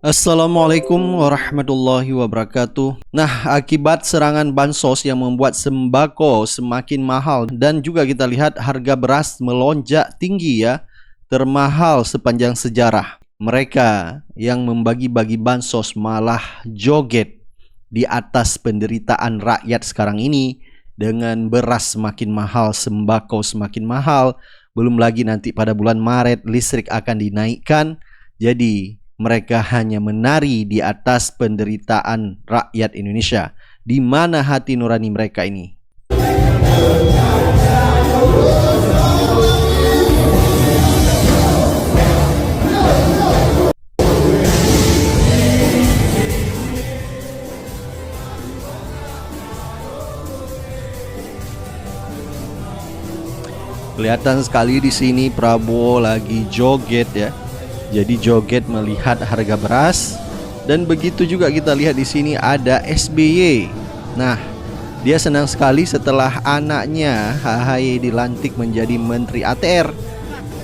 Assalamualaikum warahmatullahi wabarakatuh. Nah, akibat serangan bansos yang membuat sembako semakin mahal dan juga kita lihat harga beras melonjak tinggi ya, termahal sepanjang sejarah. Mereka yang membagi-bagi bansos malah joget di atas penderitaan rakyat sekarang ini dengan beras semakin mahal, sembako semakin mahal, belum lagi nanti pada bulan Maret listrik akan dinaikkan. Jadi mereka hanya menari di atas penderitaan rakyat Indonesia. Di mana hati nurani mereka ini? Kelihatan sekali di sini Prabowo lagi joget ya. Jadi joget melihat harga beras, dan begitu juga kita lihat di sini ada SBY. Nah, dia senang sekali setelah anaknya AHY dilantik menjadi Menteri ATR.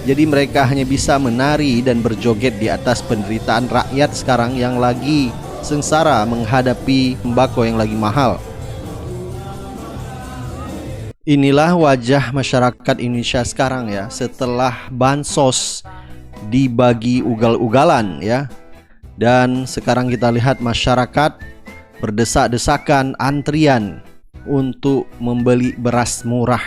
Jadi mereka hanya bisa menari dan berjoget di atas penderitaan rakyat sekarang yang lagi sengsara menghadapi sembako yang lagi mahal. Inilah wajah masyarakat Indonesia sekarang ya, setelah bansos dibagi ugal-ugalan ya. Dan sekarang kita lihat masyarakat berdesak-desakan antrian untuk membeli beras murah.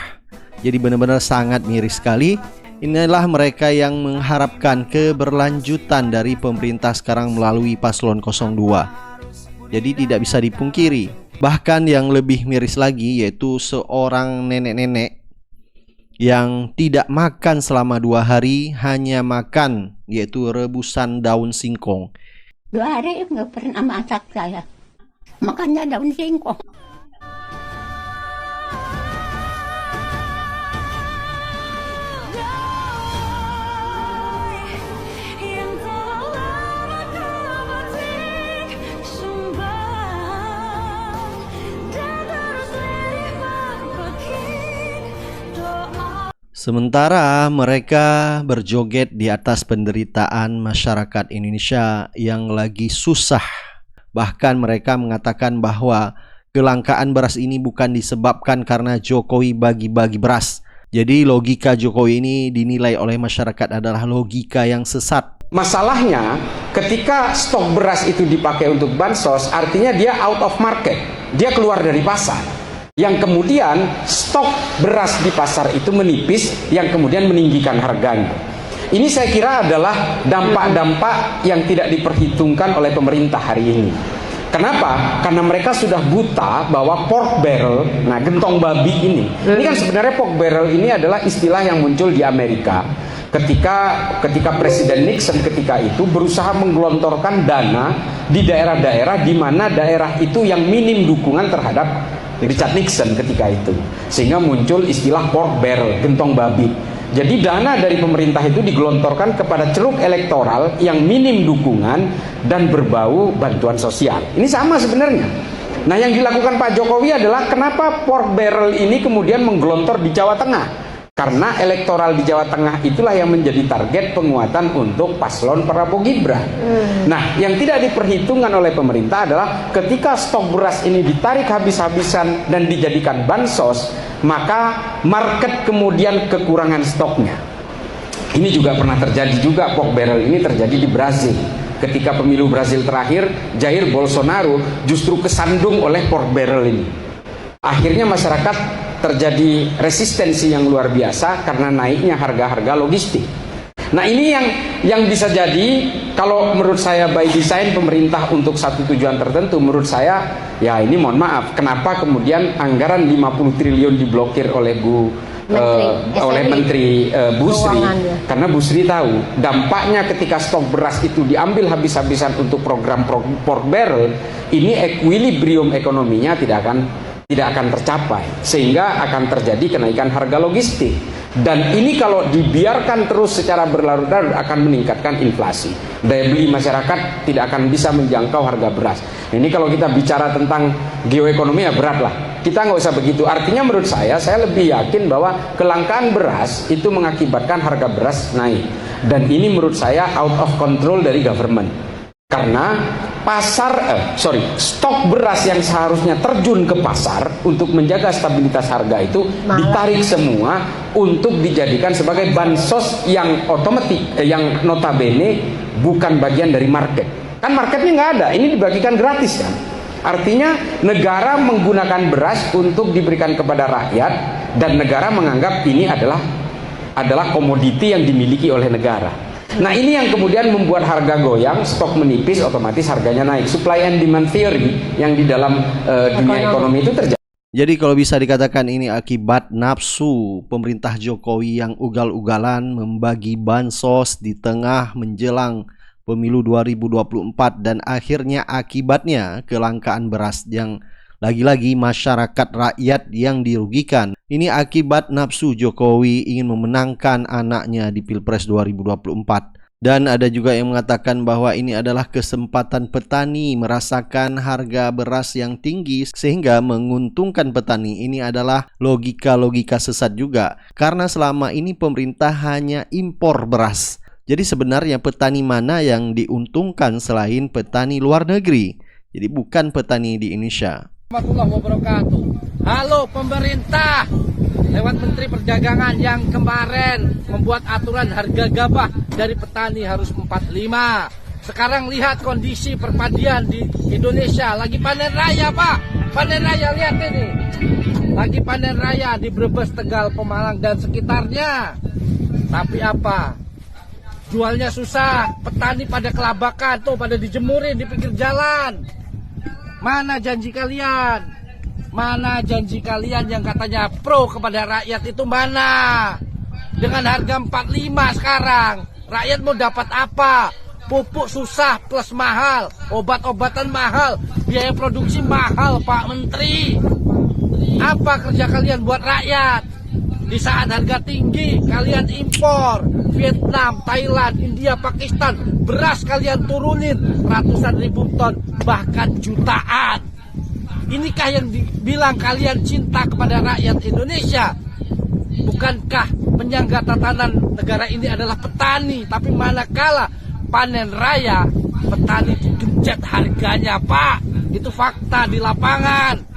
Jadi benar-benar sangat miris sekali. Inilah mereka yang mengharapkan keberlanjutan dari pemerintah sekarang melalui paslon 02. Jadi tidak bisa dipungkiri. Bahkan yang lebih miris lagi yaitu seorang nenek-nenek yang tidak makan selama 2 hari, hanya makan yaitu rebusan daun singkong. 2 hari nggak pernah masak saya, makannya daun singkong. Sementara mereka berjoget di atas penderitaan masyarakat Indonesia yang lagi susah. Bahkan mereka mengatakan bahwa kelangkaan beras ini bukan disebabkan karena Jokowi bagi-bagi beras. Jadi logika Jokowi ini dinilai oleh masyarakat adalah logika yang sesat. Masalahnya ketika stok beras itu dipakai untuk bansos, artinya dia out of market, dia keluar dari pasar. Yang kemudian stok beras di pasar itu menipis, yang kemudian meninggikan harganya. Ini saya kira adalah dampak-dampak yang tidak diperhitungkan oleh pemerintah hari ini. Kenapa? Karena mereka sudah buta bahwa pork barrel, nah gentong babi ini kan sebenarnya pork barrel ini adalah istilah yang muncul di Amerika ketika Presiden Nixon ketika itu berusaha menggelontorkan dana di daerah-daerah di mana daerah itu yang minim dukungan terhadap Richard Nixon ketika itu, sehingga muncul istilah pork barrel, gentong babi. Jadi dana dari pemerintah itu digelontorkan kepada ceruk elektoral yang minim dukungan dan berbau bantuan sosial. Ini sama sebenarnya. Nah, yang dilakukan Pak Jokowi adalah kenapa pork barrel ini kemudian menggelontor di Jawa Tengah? Karena elektoral di Jawa Tengah itulah yang menjadi target penguatan untuk paslon Prabowo Gibran. Nah, yang tidak diperhitungkan oleh pemerintah adalah ketika stok beras ini ditarik habis-habisan dan dijadikan bansos, maka market kemudian kekurangan stoknya. Ini juga pernah terjadi juga, pork barrel ini terjadi di Brazil. Ketika pemilu Brazil terakhir, Jair Bolsonaro justru kesandung oleh pork barrel ini. Akhirnya masyarakat terjadi resistensi yang luar biasa karena naiknya harga-harga logistik. Nah, ini yang bisa jadi kalau menurut saya by design pemerintah untuk satu tujuan tertentu. Menurut saya ya ini mohon maaf, kenapa kemudian anggaran 50 triliun diblokir oleh Menteri Bu Sri? Karena Bu Sri tahu dampaknya ketika stok beras itu diambil habis-habisan untuk program pork barrel, ini equilibrium ekonominya tidak akan tercapai, sehingga akan terjadi kenaikan harga logistik. Dan ini kalau dibiarkan terus secara berlarut-larut akan meningkatkan inflasi. Daya beli masyarakat tidak akan bisa menjangkau harga beras. Ini kalau kita bicara tentang geoekonomi ya berat lah. Kita nggak usah begitu. Artinya menurut saya lebih yakin bahwa kelangkaan beras itu mengakibatkan harga beras naik. Dan ini menurut saya out of control dari government. Karena stok beras yang seharusnya terjun ke pasar untuk menjaga stabilitas harga itu ditarik semua untuk dijadikan sebagai bansos yang otomatis, yang notabene bukan bagian dari market. Kan marketnya nggak ada, ini dibagikan gratis kan. Artinya negara menggunakan beras untuk diberikan kepada rakyat dan negara menganggap ini adalah komoditi yang dimiliki oleh negara. Nah ini yang kemudian membuat harga goyang, stok menipis, otomatis harganya naik. Supply and demand theory yang di dalam dunia ekonomi itu terjadi. Jadi kalau bisa dikatakan ini akibat nafsu pemerintah Jokowi yang ugal-ugalan membagi bansos di tengah menjelang pemilu 2024 dan akhirnya akibatnya kelangkaan beras yang lagi-lagi masyarakat rakyat yang dirugikan. Ini akibat nafsu Jokowi ingin memenangkan anaknya di Pilpres 2024. Dan ada juga yang mengatakan bahwa ini adalah kesempatan petani merasakan harga beras yang tinggi sehingga menguntungkan petani. Ini adalah logika-logika sesat juga. Karena selama ini pemerintah hanya impor beras. Jadi sebenarnya petani mana yang diuntungkan selain petani luar negeri? Jadi bukan petani di Indonesia. Warahmatullahi wabarakatuh. Halo pemerintah, lewat Menteri Perdagangan yang kemarin membuat aturan harga gabah dari petani harus 45. Sekarang lihat kondisi perpadian di Indonesia, lagi panen raya Pak. Panen raya, lihat ini. Lagi panen raya di Brebes, Tegal, Pemalang dan sekitarnya. Tapi apa? Jualnya susah, petani pada kelabakan tuh, pada dijemurin di pinggir jalan. Mana janji kalian? Mana janji kalian yang katanya pro kepada rakyat itu mana? Dengan harga 45 sekarang, rakyat mau dapat apa? Pupuk susah plus mahal, obat-obatan mahal, biaya produksi mahal Pak Menteri. Apa kerja kalian buat rakyat? Di saat harga tinggi, kalian impor Vietnam, Thailand, India, Pakistan, beras kalian turunin ratusan ribu ton, bahkan jutaan. Inikah yang dibilang kalian cinta kepada rakyat Indonesia? Bukankah penyangga tatanan negara ini adalah petani? Tapi manakala panen raya, petani digenjot harganya Pak. Itu fakta di lapangan.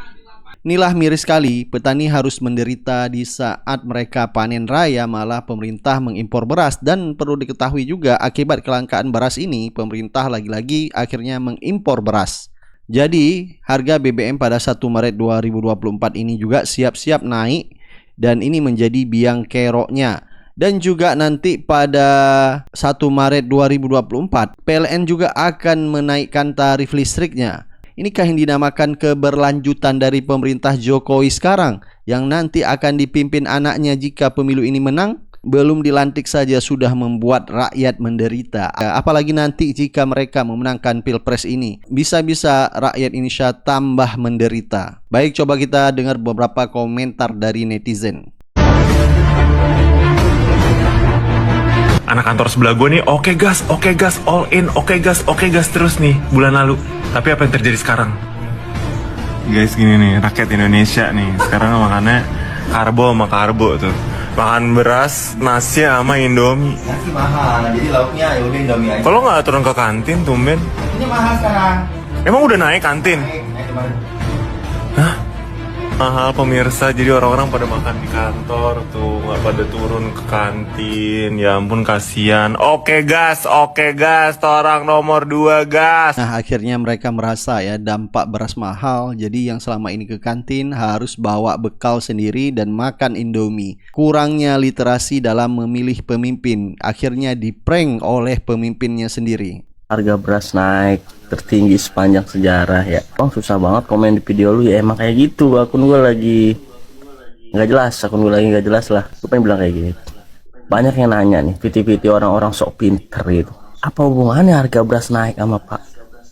Inilah miris sekali, petani harus menderita di saat mereka panen raya, malah pemerintah mengimpor beras. Dan perlu diketahui juga akibat kelangkaan beras ini, pemerintah lagi-lagi akhirnya mengimpor beras. Jadi harga BBM pada 1 Maret 2024 ini juga siap-siap naik dan ini menjadi biang keroknya. Dan juga nanti pada 1 Maret 2024 PLN juga akan menaikkan tarif listriknya. Inikah yang dinamakan keberlanjutan dari pemerintah Jokowi sekarang yang nanti akan dipimpin anaknya jika pemilu ini menang? Belum dilantik saja sudah membuat rakyat menderita. Apalagi nanti jika mereka memenangkan Pilpres ini. Bisa-bisa rakyat Indonesia tambah menderita. Baik, coba kita dengar beberapa komentar dari netizen. Anak kantor sebelah gue nih, oke gas, all in, oke gas terus nih bulan lalu. Tapi apa yang terjadi sekarang? Guys, gini nih, rakyat Indonesia nih, sekarang makannya karbo sama karbo tuh. Makan beras, nasi sama Indomie. Nasi mahal, jadi lauknya ya udah Indomie aja. Kalau nggak turun ke kantin, tumben. Ini mahal sekarang. Emang udah naik kantin? Naik kemarin. Hah? Mahal pemirsa, jadi orang-orang pada makan di kantor tuh, nggak pada turun ke kantin. Ya ampun, kasihan. Oke gas, orang nomor 2 gas. Nah, akhirnya mereka merasa ya dampak beras mahal. Jadi yang selama ini ke kantin harus bawa bekal sendiri dan makan Indomie. Kurangnya literasi dalam memilih pemimpin, akhirnya diprank oleh pemimpinnya sendiri. Harga beras naik tertinggi sepanjang sejarah ya. Bang, susah banget komen di video lu ya, emang kayak gitu. Akun gue lagi nggak jelas lah. Gue pengen bilang kayak gini. Banyak yang nanya nih, piti-piti orang-orang sok pinter itu. Apa hubungannya harga beras naik sama Pak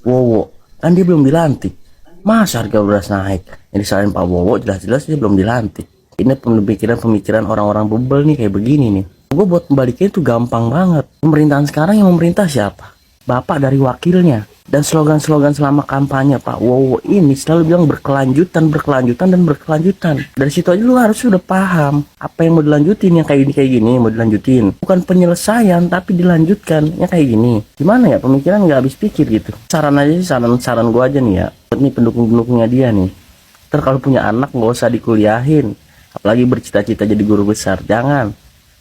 Wowo? Kan dia belum dilantik. Masa harga beras naik? Yang disalahin Pak Wowo jelas-jelas dia belum dilantik. Ini pemikiran orang-orang bebel nih kayak begini nih. Gue buat membalikin itu gampang banget. Pemerintahan sekarang yang memerintah siapa? Bapak dari wakilnya. Dan slogan-slogan selama kampanye Pak Wowo ini selalu bilang berkelanjutan. Dari situ aja lu harus sudah paham apa yang mau dilanjutin, yang kayak gini mau dilanjutin. Bukan penyelesaian tapi dilanjutkan, yang kayak gini. Gimana ya, pemikiran nggak habis pikir gitu. Saran aja sih, saran gue aja nih ya. Ini pendukung-pendukungnya dia nih. Ntar kalau punya anak nggak usah dikuliahin. Apalagi bercita-cita jadi guru besar. Jangan.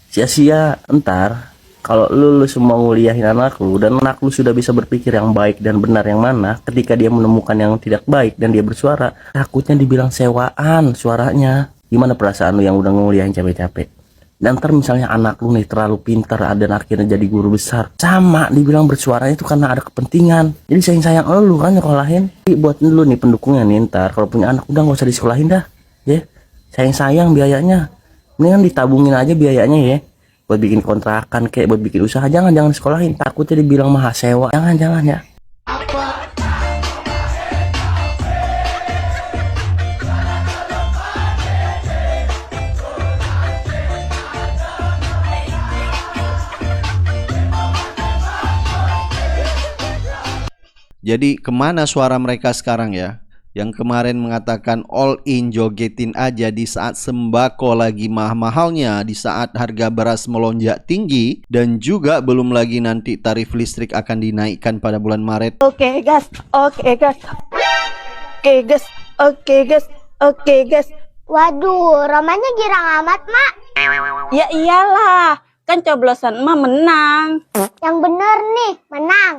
Sia-sia ntar. Kalau lu semua nguliahin anak lu dan anak lu sudah bisa berpikir yang baik dan benar yang mana, ketika dia menemukan yang tidak baik dan dia bersuara, takutnya dibilang sewaan suaranya. Gimana perasaan lu yang udah nguliahin capek-capek? Dan ntar misalnya anak lu nih terlalu pintar dan akhirnya jadi guru besar, sama dibilang bersuaranya itu karena ada kepentingan. Jadi sayang lu kan nyekolahin. Buat lu nih pendukungnya nih, ntar kalau punya anak udah gak usah disekolahin dah, ya. Sayang biayanya. Mendingan ditabungin aja biayanya ya. Buat bikin kontrakan kayak buat bikin usaha, jangan sekolahin, takutnya dibilang mahal sewa. Jangan ya. Jadi kemana suara mereka sekarang ya? Yang kemarin mengatakan all in, jogetin aja di saat sembako lagi mahal-mahalnya, di saat harga beras melonjak tinggi, dan juga belum lagi nanti tarif listrik akan dinaikkan pada bulan Maret. Oke gas. Waduh, Romanya girang amat, Mak. Ya iyalah, kan coblosan emak menang. Yang bener nih, menang.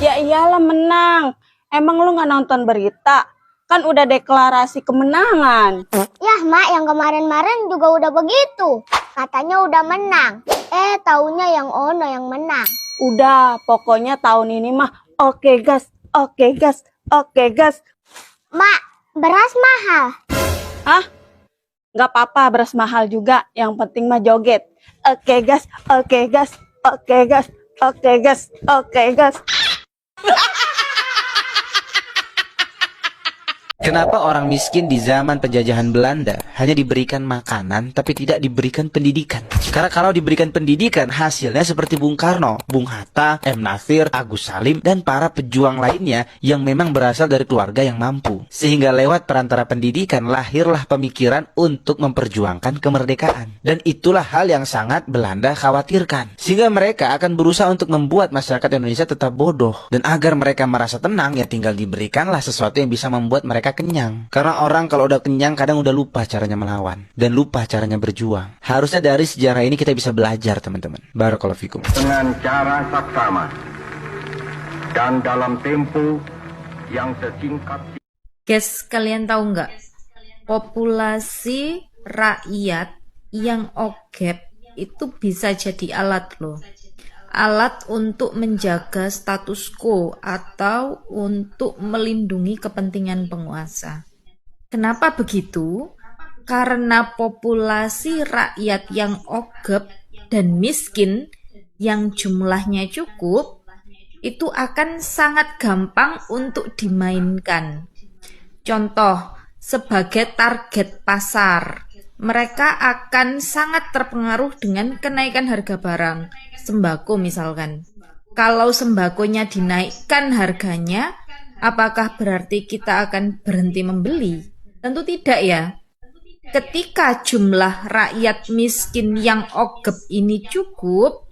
Ya iyalah menang. Emang lu gak nonton berita? Kan udah deklarasi kemenangan. Yah, Mak, yang kemarin-kemarin juga udah begitu. Katanya udah menang. Taunya yang Ono yang menang. Udah, pokoknya tahun ini mah oke gas. Mak, beras mahal. Hah? Gak apa-apa beras mahal juga. Yang penting mah joget. Oke gas. Kenapa orang miskin di zaman penjajahan Belanda hanya diberikan makanan tapi tidak diberikan pendidikan? Karena kalau diberikan pendidikan hasilnya seperti Bung Karno, Bung Hatta, M. Nasir, Agus Salim, dan para pejuang lainnya yang memang berasal dari keluarga yang mampu. Sehingga lewat perantara pendidikan lahirlah pemikiran untuk memperjuangkan kemerdekaan. Dan itulah hal yang sangat Belanda khawatirkan. Sehingga mereka akan berusaha untuk membuat masyarakat Indonesia tetap bodoh. Dan agar mereka merasa tenang ya tinggal diberikanlah sesuatu yang bisa membuat mereka kenyang. Karena orang kalau udah kenyang kadang udah lupa caranya melawan dan lupa caranya berjuang. Harusnya dari sejarah ini kita bisa belajar, teman-teman. Barakallahu fikum. Dengan cara saksama dan dalam tempo yang sesingkat. Guys, kalian tahu nggak? Populasi rakyat yang ogep itu bisa jadi alat loh. Alat untuk menjaga status quo atau untuk melindungi kepentingan penguasa. Kenapa begitu? Karena populasi rakyat yang ogep dan miskin yang jumlahnya cukup itu akan sangat gampang untuk dimainkan. Contoh, sebagai target pasar, mereka akan sangat terpengaruh dengan kenaikan harga barang. Sembako misalkan. Kalau sembakonya dinaikkan harganya, apakah berarti kita akan berhenti membeli? Tentu tidak ya. Ketika jumlah rakyat miskin yang ogep ini cukup,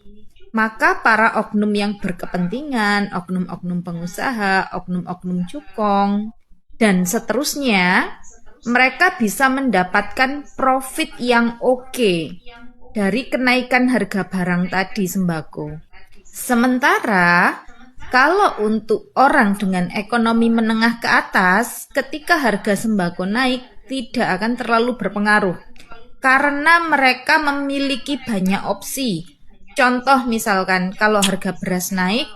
maka para oknum yang berkepentingan, oknum-oknum pengusaha, oknum-oknum cukong, dan seterusnya, mereka bisa mendapatkan profit yang oke dari kenaikan harga barang tadi sembako. Sementara kalau untuk orang dengan ekonomi menengah ke atas, ketika harga sembako naik tidak akan terlalu berpengaruh karena mereka memiliki banyak opsi. Contoh misalkan kalau harga beras naik,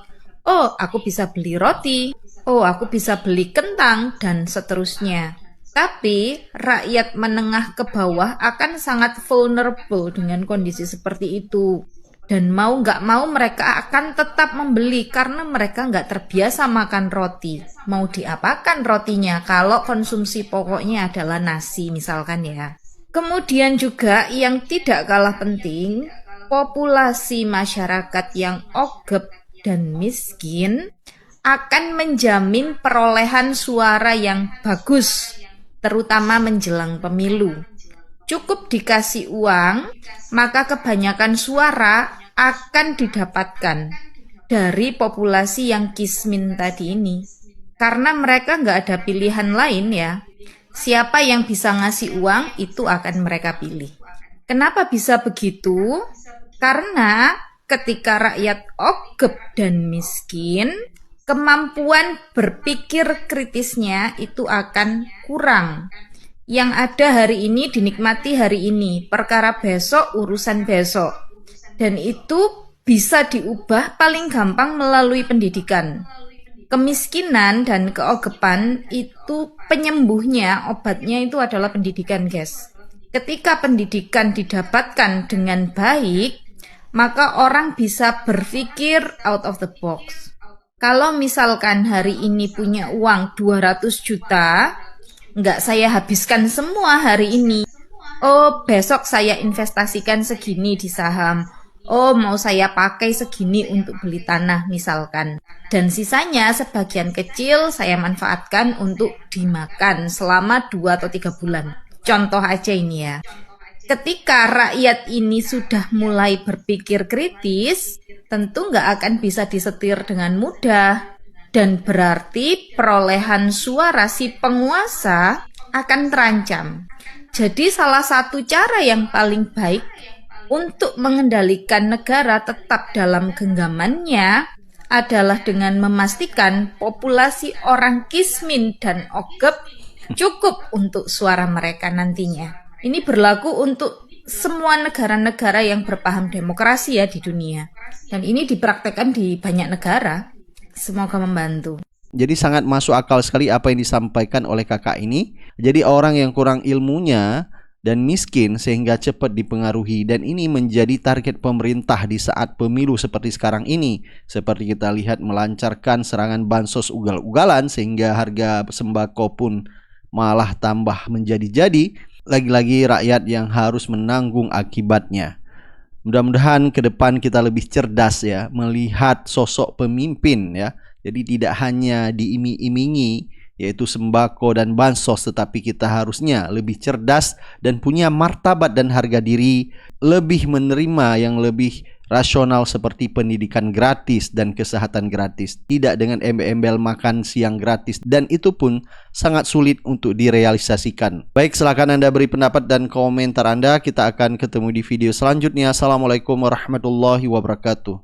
oh aku bisa beli roti, oh aku bisa beli kentang, dan seterusnya. Tapi rakyat menengah ke bawah akan sangat vulnerable dengan kondisi seperti itu. Dan mau nggak mau mereka akan tetap membeli karena mereka nggak terbiasa makan roti. Mau diapakan rotinya kalau konsumsi pokoknya adalah nasi misalkan ya. Kemudian juga yang tidak kalah penting, populasi masyarakat yang ogep dan miskin akan menjamin perolehan suara yang bagus, terutama menjelang pemilu. Cukup dikasih uang, maka kebanyakan suara akan didapatkan dari populasi yang kismin tadi ini. Karena mereka nggak ada pilihan lain ya. Siapa yang bisa ngasih uang, itu akan mereka pilih. Kenapa bisa begitu? Karena ketika rakyat ogep dan miskin, kemampuan berpikir kritisnya itu akan kurang. Yang ada hari ini dinikmati hari ini, perkara besok urusan besok. Dan itu bisa diubah paling gampang melalui pendidikan. Kemiskinan dan keogepan itu penyembuhnya, obatnya itu adalah pendidikan, guys. Ketika pendidikan didapatkan dengan baik, maka orang bisa berpikir out of the box. Kalau misalkan hari ini punya uang 200 juta, nggak saya habiskan semua hari ini. Oh, besok saya investasikan segini di saham. Oh, mau saya pakai segini untuk beli tanah misalkan. Dan sisanya sebagian kecil saya manfaatkan untuk dimakan selama 2 atau 3 bulan. Contoh aja ini ya. Ketika rakyat ini sudah mulai berpikir kritis, tentu nggak akan bisa disetir dengan mudah. Dan berarti perolehan suara si penguasa akan terancam. Jadi salah satu cara yang paling baik untuk mengendalikan negara tetap dalam genggamannya adalah dengan memastikan populasi orang kismin dan ogep cukup untuk suara mereka nantinya. Ini berlaku untuk semua negara-negara yang berpaham demokrasi ya di dunia. Dan ini dipraktekkan di banyak negara. Semoga membantu. Jadi sangat masuk akal sekali apa yang disampaikan oleh kakak ini. Jadi orang yang kurang ilmunya dan miskin sehingga cepat dipengaruhi, dan ini menjadi target pemerintah di saat pemilu seperti sekarang ini. Seperti kita lihat melancarkan serangan bansos ugal-ugalan sehingga harga sembako pun malah tambah menjadi-jadi. Lagi-lagi rakyat yang harus menanggung akibatnya. Mudah-mudahan ke depan kita lebih cerdas ya melihat sosok pemimpin ya. Jadi tidak hanya diiming-imingi yaitu sembako dan bansos, tetapi kita harusnya lebih cerdas dan punya martabat dan harga diri, lebih menerima yang lebih rasional seperti pendidikan gratis dan kesehatan gratis, tidak dengan embel-embel makan siang gratis, dan itu pun sangat sulit untuk direalisasikan. Baik, silakan Anda beri pendapat dan komentar Anda. Kita akan ketemu di video selanjutnya. Assalamualaikum warahmatullahi wabarakatuh.